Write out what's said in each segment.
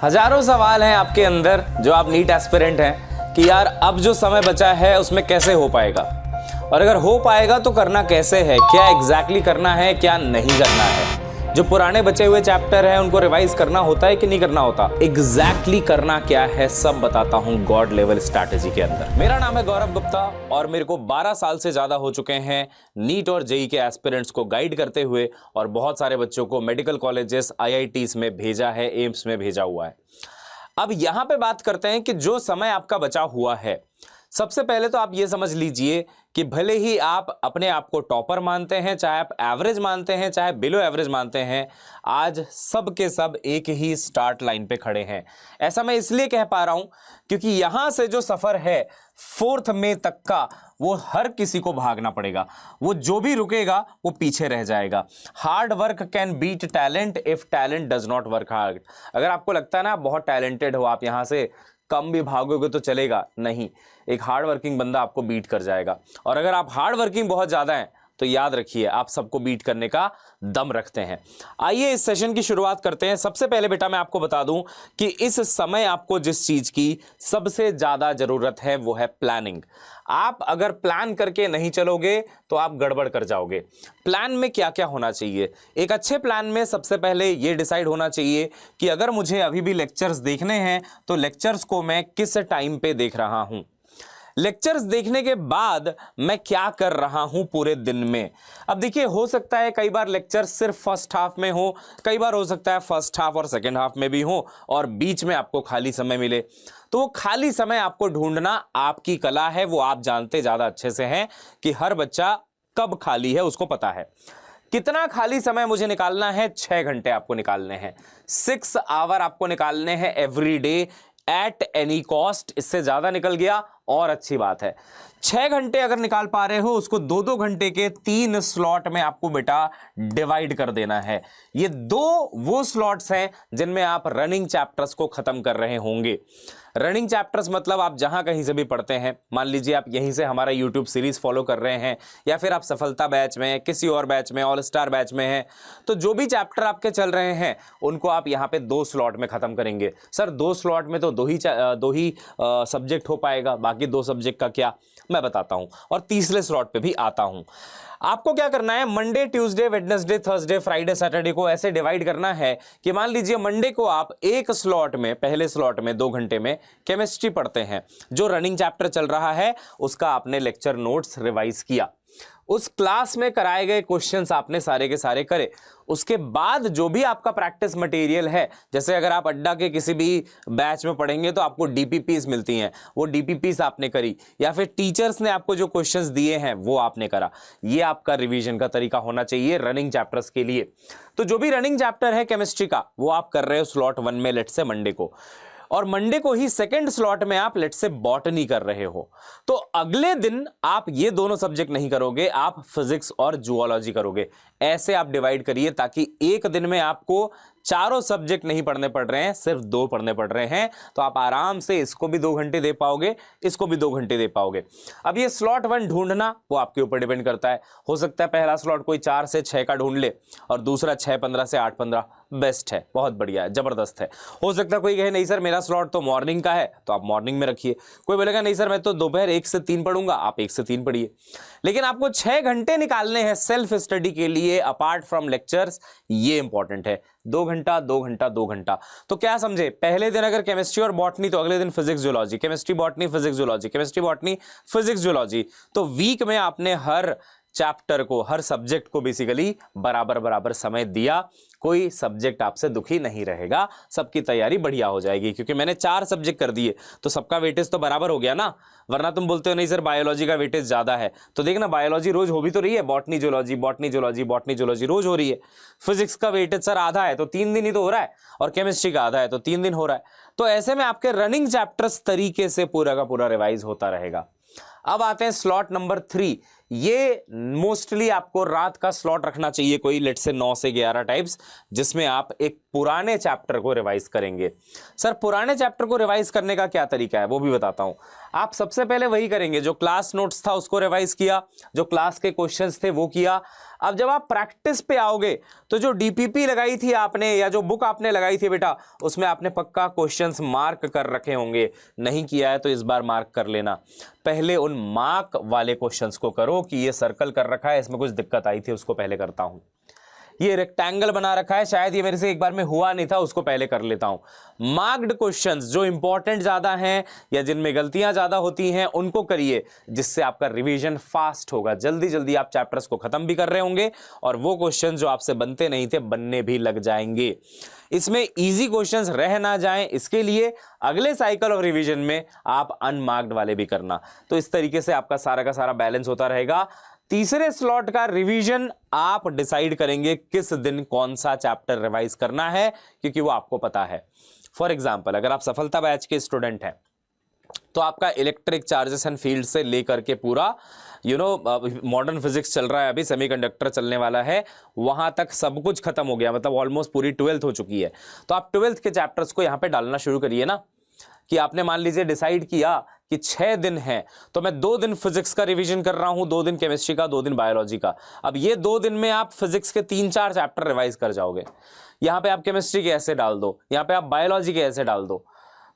हजारों सवाल हैं आपके अंदर जो आप नीट एस्पिरेंट हैं कि यार अब जो समय बचा है उसमें कैसे हो पाएगा, और अगर हो पाएगा तो करना कैसे है, क्या एग्जैक्टली करना है, क्या नहीं करना है। जो पुराने बचे हुए चैप्टर हैं उनको रिवाइज करना होता है कि नहीं करना होता, एग्जैक्टली करना क्या है सब बताता हूं गॉड लेवल स्ट्रैटेजी के अंदर। मेरा नाम है गौरव गुप्ता और मेरे को 12 साल से ज्यादा हो चुके हैं नीट और जेई के एस्पिरेंट्स को गाइड करते हुए, और बहुत सारे बच्चों को मेडिकल कॉलेजेस IITs में भेजा है, एम्स में भेजा हुआ है। अब यहां पे बात करते हैं कि जो समय आपका बचा हुआ है, सबसे पहले तो आप ये समझ लीजिए कि भले ही आप अपने आप को टॉपर मानते हैं, चाहे आप एवरेज मानते हैं, चाहे बिलो एवरेज मानते हैं, आज सब के सब एक ही स्टार्ट लाइन पे खड़े हैं। ऐसा मैं इसलिए कह पा रहा हूं क्योंकि यहां से जो सफर है 4th मई तक का, वो हर किसी को भागना पड़ेगा। वो जो भी रुकेगा वो पीछे रह जाएगा। Hard work can beat talent if talent does not work hard. अगर आपको लगता है ना आप बहुत टैलेंटेड हो, आप यहां से कम भी भागोगे तो चलेगा, नहीं, एक हार्ड वर्किंग बंदा आपको बीट कर जाएगा। और अगर आप हार्ड वर्किंग बहुत ज्यादा हैं तो याद रखिए आप सबको बीट करने का दम रखते हैं। आइए इस सेशन की शुरुआत करते हैं। सबसे पहले बेटा मैं आपको बता दूं कि इस समय आपको जिस चीज की सबसे ज्यादा जरूरत है वो है प्लानिंग। आप अगर प्लान करके नहीं चलोगे तो आप गड़बड़ कर जाओगे। प्लान में क्या क्या होना चाहिए? एक अच्छे प्लान में सबसे पहले यह डिसाइड होना चाहिए कि अगर मुझे अभी भी लेक्चर्स देखने हैं तो लेक्चर्स को मैं किस टाइम पे देख रहा हूं। लेक्चर्स देखने के बाद मैं क्या कर रहा हूं पूरे दिन में। अब देखिए, हो सकता है कई बार लेक्चर सिर्फ फर्स्ट हाफ में हो, कई बार हो सकता है फर्स्ट हाफ और सेकंड हाफ में भी हो, और बीच में आपको खाली समय मिले। तो वो खाली समय आपको ढूंढना आपकी कला है, वो आप जानते ज्यादा अच्छे से हैं कि हर बच्चा कब खाली है उसको पता है। कितना खाली समय मुझे निकालना है? 6 घंटे आपको निकालने हैं। 6 आवर आपको निकालने हैं every day at any cost. इससे ज्यादा निकल गया और अच्छी बात है। 6 घंटे अगर निकाल पा रहे हो, उसको 2-2 घंटे के 3 स्लॉट में आपको बेटा डिवाइड कर देना है। ये 2 वो स्लॉट्स हैं जिनमें आप रनिंग चैप्टर्स को खत्म कर रहे होंगे। रनिंग चैप्टर्स मतलब आप जहां कहीं से भी पढ़ते हैं, मान लीजिए आप यहीं से हमारा यूट्यूब सीरीज फॉलो कर रहे हैं, या फिर आप सफलता बैच में, किसी और बैच में, ऑल स्टार बैच में हैं, तो जो भी चैप्टर आपके चल रहे हैं उनको आप यहां पे 2 स्लॉट में खत्म करेंगे। सर 2 स्लॉट में तो दो ही सब्जेक्ट हो पाएगा, बाकी 2 सब्जेक्ट का क्या, मैं बताता हूं, और तीसरे स्लॉट पे भी आता हूं। आपको क्या करना है, Monday, Tuesday, Wednesday, Thursday, Friday, Saturday को ऐसे डिवाइड करना है कि मान लीजिए मंडे को आप एक स्लॉट में, पहले स्लॉट में 2 घंटे में केमिस्ट्री पढ़ते हैं। जो रनिंग चैप्टर चल रहा है उसका आपने लेक्चर नोट्स रिवाइज किया, उस क्लास में कराए गए क्वेश्चंस आपने सारे के सारे करे। उसके बाद जो भी आपका प्रैक्टिस मटेरियल है, जैसे अगर आप अड्डा के किसी भी बैच में पढ़ेंगे तो आपको DPPs मिलती हैं, वो DPPs आपने करी, या फिर टीचर्स ने आपको जो क्वेश्चंस दिए हैं वो आपने करा। ये आपका रिवीजन का तरीका होना चाहिए रनिंग चैप्टर्स के लिए। तो जो भी रनिंग चैप्टर है केमिस्ट्री का वो आप कर रहे हो स्लॉट 1 में, लेट से मंडे को, और मंडे को ही सेकंड स्लॉट में आप लेट से बॉटनी कर रहे हो, तो अगले दिन आप ये दोनों सब्जेक्ट नहीं करोगे, आप फिजिक्स और जूलॉजी करोगे। ऐसे आप डिवाइड करिए ताकि एक दिन में आपको चारों सब्जेक्ट नहीं पढ़ने पड़ रहे हैं, सिर्फ 2 पढ़ने पड़ रहे हैं, तो आप आराम से इसको भी 2 घंटे दे पाओगे, इसको भी 2 घंटे दे पाओगे। अब ये स्लॉट 1 ढूंढना वो आपके ऊपर डिपेंड करता है। हो सकता है पहला स्लॉट कोई 4 से 6 का ढूंढ ले और दूसरा 6:15 से 8:15, बेस्ट है, बहुत बढ़िया है, जबरदस्त है। हो सकता है कोई कहे नहीं सर मेरा स्लॉट तो मॉर्निंग का है, तो आप मॉर्निंग में रखिए। कोई बोलेगा नहीं सर मैं तो दोपहर 1 से 3 पढ़ूंगा, आप 1 से 3 पढ़िए। लेकिन आपको 6 घंटे निकालने हैं सेल्फ स्टडी के लिए अपार्ट फ्रॉम लेक्चर्स, ये इंपॉर्टेंट है। 2 घंटा 2 घंटा 2 घंटा। तो क्या समझे, पहले दिन अगर केमिस्ट्री और बॉटनी तो अगले दिन physics zoology, chemistry botany physics zoology, chemistry botany physics zoology. तो वीक में आपने हर चैप्टर को, हर सब्जेक्ट को बेसिकली बराबर बराबर समय दिया। कोई सब्जेक्ट आपसे दुखी नहीं रहेगा, सबकी तैयारी बढ़िया हो जाएगी, क्योंकि मैंने 4 सब्जेक्ट कर दिए तो सबका वेटेज तो बराबर हो गया ना। वरना तुम बोलते हो नहीं सर बायोलॉजी का वेटेज ज्यादा है, तो देखना बायोलॉजी रोज हो भी तो रही है, botany zoology, botany zoology, botany zoology रोज हो रही है। फिजिक्स का वेटेज सर आधा है तो 3 दिन ही तो हो रहा है, और केमिस्ट्री का आधा है तो 3 दिन हो रहा है। तो ऐसे में आपके रनिंग चैप्टर्स तरीके से पूरा का पूरा रिवाइज होता रहेगा। अब आते हैं स्लॉट नंबर 3। ये मोस्टली आपको रात का स्लॉट रखना चाहिए, कोई लेट से 9 से 11 टाइप्स, जिसमें आप एक पुराने चैप्टर को रिवाइज करेंगे। सर पुराने चैप्टर को रिवाइज करने का क्या तरीका है वो भी बताता हूं। आप सबसे पहले वही करेंगे, जो क्लास नोट्स था उसको रिवाइज किया, जो क्लास के क्वेश्चंस थे वो किया। अब जब आप प्रैक्टिस पे आओगे तो जो डीपीपी लगाई थी आपने या जो बुक आपने लगाई थी बेटा, उसमें आपने पक्का क्वेश्चंस मार्क कर रखे होंगे। नहीं किया है तो इस बार मार्क कर लेना। पहले उन मार्क वाले क्वेश्चंस को करो कि ये सर्कल कर रखा है, इसमें कुछ दिक्कत आई थी, उसको पहले करता हूं। ये रेक्टेंगल बना रखा है, शायद ये मेरे से एक बार में हुआ नहीं था, उसको पहले कर लेता हूं। मार्क्ड क्वेश्चंस जो इंपॉर्टेंट ज्यादा हैं या जिनमें गलतियां ज्यादा होती हैं उनको करिए, जिससे आपका रिवीजन फास्ट होगा। जल्दी जल्दी आप चैप्टर्स को खत्म भी कर रहे होंगे और वो क्वेश्चन जो आपसे बनते नहीं थे बनने भी लग जाएंगे। इसमें इजी क्वेश्चंस रह ना जाएं, इसके लिए अगले साइकिल ऑफ रिवीजन में आप अनमार्क्ड वाले भी करना। तो इस तरीके से आपका सारा का सारा बैलेंस होता रहेगा। तीसरे स्लॉट का रिवीजन आप डिसाइड करेंगे किस दिन कौन सा चैप्टर रिवाइज करना है, क्योंकि वो आपको पता है। फॉर एग्जांपल, अगर आप सफलता बैच के स्टूडेंट हैं तो आपका इलेक्ट्रिक चार्जेस एंड फील्ड से लेकर के पूरा मॉडर्न फिजिक्स चल रहा है, अभी सेमीकंडक्टर चलने वाला है, वहां तक सब कुछ खत्म हो गया, मतलब ऑलमोस्ट पूरी 12th हो चुकी है। तो आप 12th के चैप्टर्स को यहां पे डालना शुरू करिए ना, कि आपने मान लीजिए डिसाइड किया कि 6 दिन है तो मैं 2 दिन फिजिक्स का रिवीजन कर रहा हूं, 2 दिन केमिस्ट्री का, 2 दिन बायोलॉजी का। अब ये 2 दिन में आप फिजिक्स के 3-4 चैप्टर रिवाइज कर जाओगे। यहां पे आप केमिस्ट्री के ऐसे डाल दो, यहां पे आप बायोलॉजी के ऐसे डाल दो।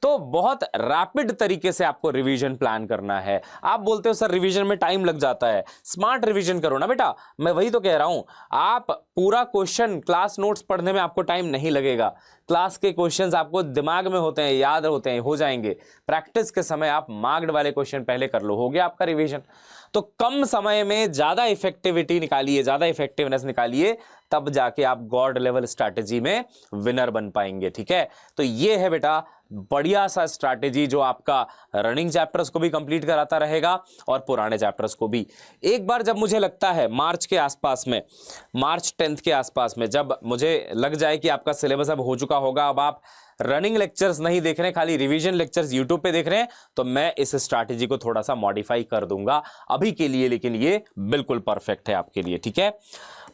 तो बहुत रैपिड तरीके से आपको रिवीजन प्लान करना है। आप बोलते हो सर रिवीजन में टाइम लग जाता है, स्मार्ट रिवीजन करो ना बेटा। मैं वही तो कह रहा हूं, आप पूरा क्वेश्चन क्लास नोट्स पढ़ने में आपको टाइम नहीं लगेगा। क्लास के क्वेश्चंस आपको दिमाग में होते हैं, याद होते हैं, हो जाएंगे। प्रैक्टिस के समय आप मार्क्ड वाले क्वेश्चन पहले कर लो, हो गया आपका रिवीजन। तो कम समय में ज्यादा इफेक्टिविटी निकालिए, ज्यादा इफेक्टिवनेस निकालिए, तब जाके आप गॉड लेवल स्ट्रैटेजी में विनर बन पाएंगे। ठीक है, तो ये है बेटा बढ़िया सा स्ट्रैटेजी जो आपका रनिंग चैप्टर्स को भी कंप्लीट कराता रहेगा और पुराने चैप्टर्स को भी। एक बार जब मुझे लगता है मार्च के आसपास में, मार्च 10th के आसपास में, जब मुझे लग जाए कि आपका सिलेबस अब हो चुका होगा, अब आप रनिंग लेक्चर्स नहीं देख रहे हैं, खाली रिवीजन लेक्चर्स यूट्यूब पे देख रहे हैं, तो मैं इस स्ट्रैटेजी को थोड़ा सा मॉडिफाई कर दूंगा अभी के लिए, लेकिन ये बिल्कुल परफेक्ट है आपके लिए। ठीक है,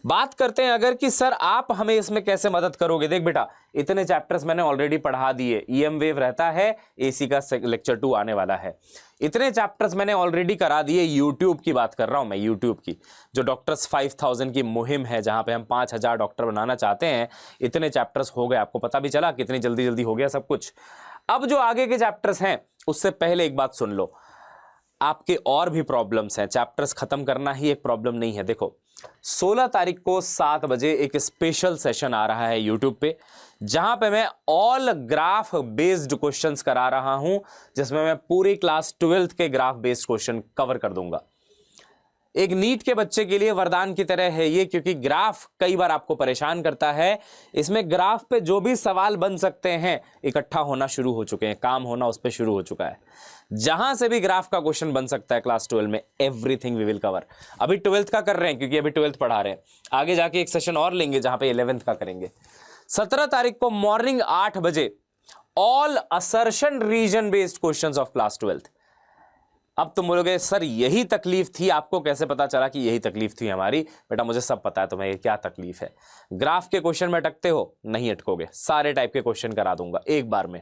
बात करते हैं अगर कि सर आप हमें इसमें कैसे मदद करोगे। देख बेटा, इतने चैप्टर्स मैंने ऑलरेडी पढ़ा दिए, ईएम वेव रहता है, एसी का लेक्चर 2 आने वाला है, इतने चैप्टर्स मैंने ऑलरेडी करा दिए। यूट्यूब की बात कर रहा हूं मैं, यूट्यूब की जो डॉक्टर्स 5000 की मुहिम है, जहां पे हम 5000 डॉक्टर बनाना चाहते हैं, इतने चैप्टर्स हो गए। आपको पता भी चला कितनी जल्दी जल्दी हो गया सब कुछ। अब जो आगे के चैप्टर्स हैं उससे पहले एक बात सुन लो, आपके और भी प्रॉब्लम्स हैं, चैप्टर्स खत्म करना ही एक प्रॉब्लम नहीं है। देखो 16 तारीख को 7 बजे एक स्पेशल सेशन आ रहा है यूट्यूब पे, जहां पे मैं ऑल ग्राफ बेस्ड क्वेश्चंस करा रहा हूं, जिसमें मैं पूरी क्लास 12th के ग्राफ बेस्ड क्वेश्चन कवर कर दूंगा। एक नीट के बच्चे के लिए वरदान की तरह है ये, क्योंकि ग्राफ कई बार आपको परेशान करता है। इसमें ग्राफ पे जो भी सवाल बन सकते हैं इकट्ठा होना शुरू हो चुके हैं, काम होना उस पर शुरू हो चुका है। जहां से भी ग्राफ का क्वेश्चन बन सकता है क्लास 12 में, एवरीथिंग वी विल कवर। अभी 12th का कर रहे हैं क्योंकि अभी 12th पढ़ा रहे हैं, आगे जाके एक सेशन और लेंगे जहां पे 11th का करेंगे। 17 तारीख को मॉर्निंग 8 बजे all assertion reason based questions of class 12th। अब तुम बोलोगे सर यही तकलीफ थी, आपको कैसे पता चला कि यही तकलीफ थी हमारी? बेटा मुझे सब पता है तुम्हें क्या तकलीफ है। ग्राफ के क्वेश्चन में अटकते हो, नहीं अटकोगे, सारे टाइप के क्वेश्चन करा दूंगा एक बार में।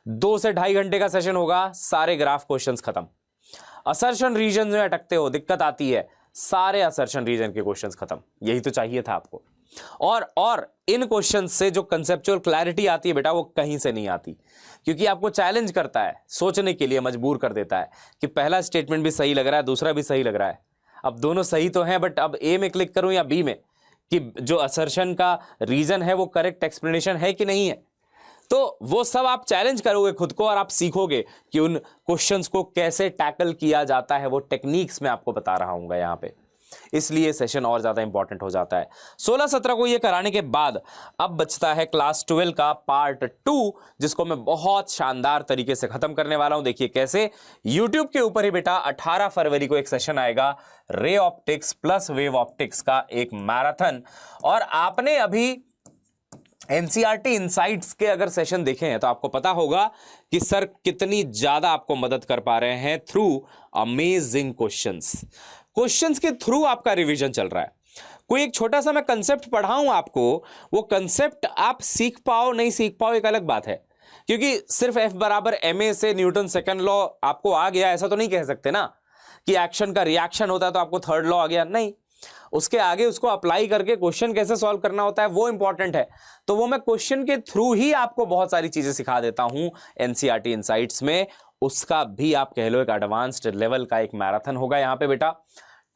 2 से 2.5 घंटे का सेशन होगा, सारे ग्राफ क्वेश्चंस खत्म। असर्शन रीजन में अटकते हो, दिक्कत आती है, सारे असर्शन रीजन के क्वेश्चंस खत्म। यही तो चाहिए था आपको। और इन क्वेश्चन से जो कंसेप्चुअल क्लैरिटी आती है बेटा, वो कहीं से नहीं आती, क्योंकि आपको चैलेंज करता है, सोचने के लिए मजबूर कर देता है कि पहला स्टेटमेंट भी सही लग रहा है, दूसरा भी सही लग रहा है। अब दोनों सही तो हैं, बट अब ए में क्लिक करूं या बी में, कि जो असर्शन का रीजन है वो करेक्ट एक्सप्लेनेशन है कि नहीं है। तो वो सब आप चैलेंज करोगे खुद को और आप सीखोगे कि उन क्वेश्चंस को कैसे टैकल किया जाता है। वो टेक्निक्स मैं आपको बता रहा हूं यहां पे, इसलिए सेशन और ज्यादा इंपॉर्टेंट हो जाता है। 16-17 को ये कराने के बाद अब बचता है क्लास 12 का पार्ट 2, जिसको मैं बहुत शानदार तरीके से खत्म करने वाला हूं। देखिए कैसे, YouTube के ऊपर ही बेटा 18 फरवरी को एक सेशन आएगा, ray optics plus wave optics का एक मैराथन। और आपने अभी NCERT इनसाइट्स के अगर सेशन देखे हैं तो आपको पता होगा कि सर कितनी ज्यादा आपको मदद कर पा रहे हैं थ्रू अमेजिंग क्वेश्चंस के थ्रू आपका रिवीजन चल रहा है। कोई एक छोटा सा मैं कंसेप्ट पढ़ाऊं आपको, वो कंसेप्ट आप सीख पाओ नहीं सीख पाओ एक अलग बात है, क्योंकि सिर्फ F बराबर ma से न्यूटन सेकंड लॉ आपको आ गया, ऐसा तो नहीं कह सकते ना कि एक्शन का रिएक्शन होता है तो आपको थर्ड लॉ आ गया। नहीं, उसके आगे उसको अप्लाई करके क्वेश्चन कैसे सॉल्व करना होता है वो इंपॉर्टेंट है। तो वो मैं क्वेश्चन के थ्रू ही आपको बहुत सारी चीजें सिखा देता हूं एनसीईआरटी इनसाइट्स में। उसका भी आप कह लो एक एडवांस्ड लेवल का एक मैराथन होगा यहां पे बेटा।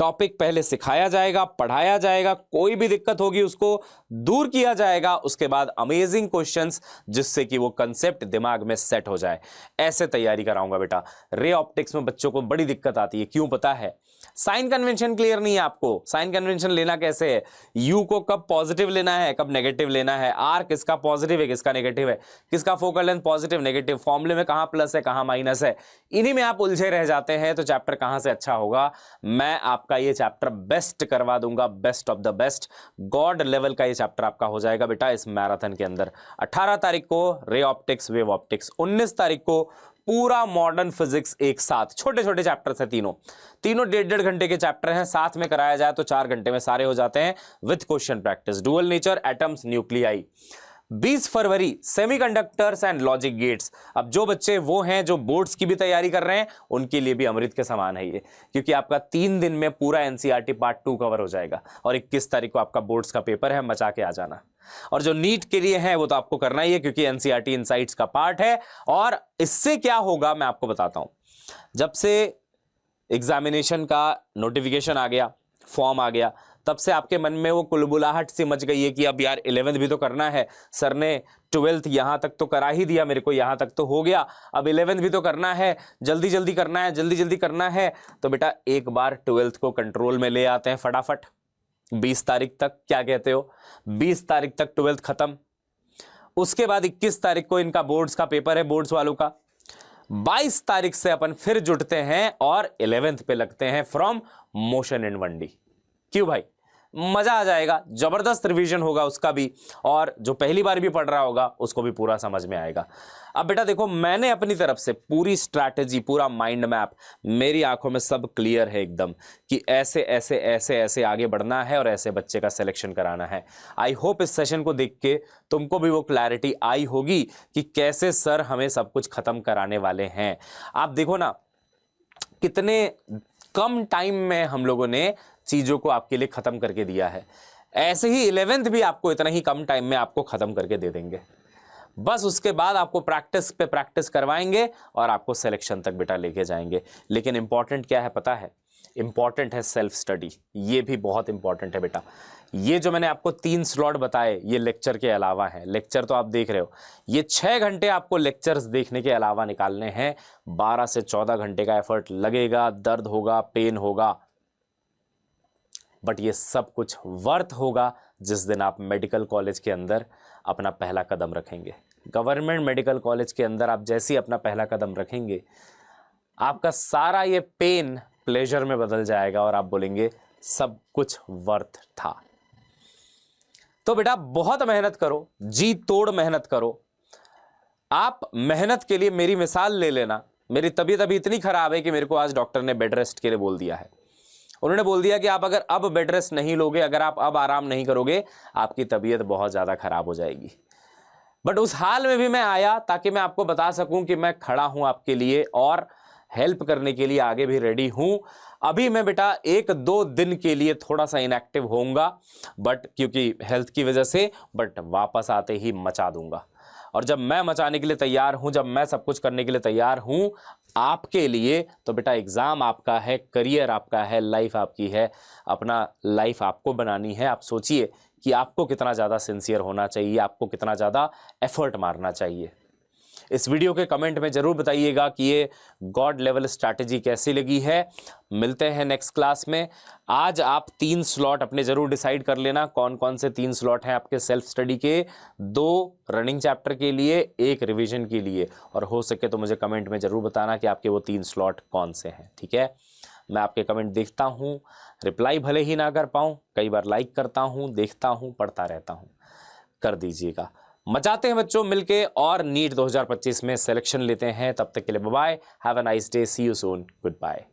टॉपिक पहले सिखाया जाएगा, पढ़ाया जाएगा, कोई भी दिक्कत होगी उसको दूर किया जाएगा, उसके बाद अमेजिंग क्वेश्चंस जिससे कि वो कंसेप्ट दिमाग में सेट हो जाए, ऐसे तैयारी कराऊंगा बेटा। रे ऑप्टिक्स में बच्चों को बड़ी दिक्कत आती है, क्यों पता है? साइन कन्वेंशन क्लियर नहीं है आपको। साइन कन्वेंशन लेना कैसे है, यू को कब पॉजिटिव लेना है, कब नेगेटिव लेना है, आर किसका पॉजिटिव है किसका नेगेटिव है, किसका फोकल लेंथ पॉजिटिव नेगेटिव, फॉर्मूले में कहां प्लस है कहां माइनस है, इन्हीं में आप उलझे रह जाते हैं तो चैप्टर कहां से अच्छा होगा। मैं आपका ये चैप्टर बेस्ट करवा दूंगा, best of the best, God level का ये चैप्टर आपका हो जाएगा बेटा इस मैराथन के अंदर। 18 तारीख को रे ऑप्टिक्स वेव ऑप्टिक्स, 19 तारीख को पूरा मॉडर्न फिजिक्स एक साथ, छोटे छोटे चैप्टर्स हैं तीनों 1.5 घंटे के चैप्टर हैं, साथ में कराया जाए तो 4 घंटे में सारे हो जाते हैं with question practice. Dual nature, atoms, nuclei. 20 February semiconductors and logic gates. अब जो बच्चे वो हैं जो बोर्ड्स की भी तैयारी कर रहे हैं उनके लिए भी अमृत के समान है ये, क्योंकि आपका 3 दिन में पूरा एनसीईआरटी पार्ट 2 कवर हो जाएगा और 21 तारीख को आपका बोर्ड्स का पेपर है, मचा के आ जाना। और जो नीट के लिए है वो तो आपको करना ही है क्योंकि एनसीईआरटी इनसाइट्स का पार्ट है। और इससे क्या होगा मैं आपको बताता हूं। जब से एग्जामिनेशन का नोटिफिकेशन आ गया, फॉर्म आ गया, तब से आपके मन में वो कुलबुलाहट सी मच गई है कि अब यार 11th भी तो करना है, सर ने 12th यहां तक तो करा ही दिया, मेरे को यहां तक तो हो गया, अब 11th भी तो करना है, जल्दी जल्दी करना है, जल्दी जल्दी करना है। तो बेटा एक बार 12th को कंट्रोल में ले आते हैं फटाफट। 20 तारीख तक, क्या कहते हो, 20 तारीख तक 12th खत्म। उसके बाद 21 तारीख को इनका बोर्ड्स का पेपर है, बोर्ड्स वालों का। 22 तारीख से अपन फिर जुटते हैं और 11th पे लगते हैं फ्रॉम मोशन इन 1D। क्यों भाई, मजा आ जाएगा, जबरदस्त रिवीजन होगा उसका भी, और जो पहली बार भी पढ़ रहा होगा उसको भी पूरा समझ में आएगा। अब बेटा देखो, मैंने अपनी तरफ से पूरी स्ट्रैटेजी, पूरा माइंड मैप, मेरी आंखों में सब क्लियर है एकदम कि ऐसे ऐसे ऐसे ऐसे आगे बढ़ना है और ऐसे बच्चे का सिलेक्शन कराना है। आई होप इस सेशन को देख के तुमको भी वो क्लैरिटी आई होगी कि कैसे सर हमें सब कुछ खत्म कराने वाले हैं। आप देखो ना कितने कम टाइम में हम लोगों ने चीजों को आपके लिए खत्म करके दिया है। ऐसे ही 11th भी आपको इतना ही कम टाइम में आपको खत्म करके दे देंगे। बस उसके बाद आपको प्रैक्टिस पे प्रैक्टिस करवाएंगे और आपको सिलेक्शन तक बेटा लेके जाएंगे। लेकिन इंपॉर्टेंट क्या है पता है, इंपॉर्टेंट है सेल्फ स्टडी। ये भी बहुत इंपॉर्टेंट है बेटा। ये जो मैंने आपको 3 स्लॉट बताए ये लेक्चर के अलावा है। लेक्चर तो आप देख रहे हो, ये 6 घंटे आपको लेक्चर्स देखने के अलावा निकालने हैं। 12 से 14 घंटे का एफर्ट लगेगा, दर्द होगा, पेन होगा, बट ये सब कुछ वर्थ होगा जिस दिन आप मेडिकल कॉलेज के अंदर अपना पहला कदम रखेंगे। गवर्नमेंट मेडिकल कॉलेज के अंदर आप जैसे ही अपना पहला कदम रखेंगे, आपका सारा ये पेन प्लेजर में बदल जाएगा और आप बोलेंगे सब कुछ वर्थ था। तो बेटा बहुत मेहनत करो, जी तोड़ मेहनत करो। आप मेहनत के लिए मेरी मिसाल ले लेना। मेरी तबीयत अभी इतनी खराब है कि मेरे को आज डॉक्टर ने बेड रेस्ट के लिए बोल दिया है। उन्होंने बोल दिया कि आप अगर अब बेड रेस्ट नहीं लोगे, अगर आप अब आराम नहीं करोगे, आपकी तबीयत बहुत ज़्यादा खराब हो जाएगी। बट उस हाल में भी मैं आया ताकि मैं आपको बता सकूं कि मैं खड़ा हूं आपके लिए और हेल्प करने के लिए आगे भी रेडी हूं। अभी मैं बेटा 1-2 दिन के लिए थोड़ा सा इनएक्टिव होऊंगा, बट क्योंकि हेल्थ की वजह से, बट वापस आते ही मचा दूंगा। और जब मैं मचाने के लिए तैयार हूं, जब मैं सब कुछ करने के लिए तैयार हूं आपके लिए, तो बेटा एग्जाम आपका है, करियर आपका है, लाइफ आपकी है, अपना लाइफ आपको बनानी है। आप सोचिए कि आपको कितना ज़्यादा सिंसियर होना चाहिए, आपको कितना ज़्यादा एफर्ट मारना चाहिए। इस वीडियो के कमेंट में जरूर बताइएगा कि ये गॉड लेवल स्ट्रैटेजी कैसी लगी है। मिलते हैं नेक्स्ट क्लास में। आज आप 3 स्लॉट अपने जरूर डिसाइड कर लेना, कौन कौन से 3 स्लॉट हैं आपके सेल्फ स्टडी के, 2 रनिंग चैप्टर के लिए, 1 रिवीजन के लिए, और हो सके तो मुझे कमेंट में जरूर बताना कि आपके वो 3 स्लॉट कौन से हैं। ठीक है, मैं आपके कमेंट देखता हूँ, रिप्लाई भले ही ना कर पाऊँ, कई बार लाइक करता हूँ, देखता हूँ, पढ़ता रहता हूँ, कर दीजिएगा। मचाते हैं बच्चों मिलके और नीट 2025 में सिलेक्शन लेते हैं। तब तक के लिए bye bye, have a nice day, see you soon, good bye.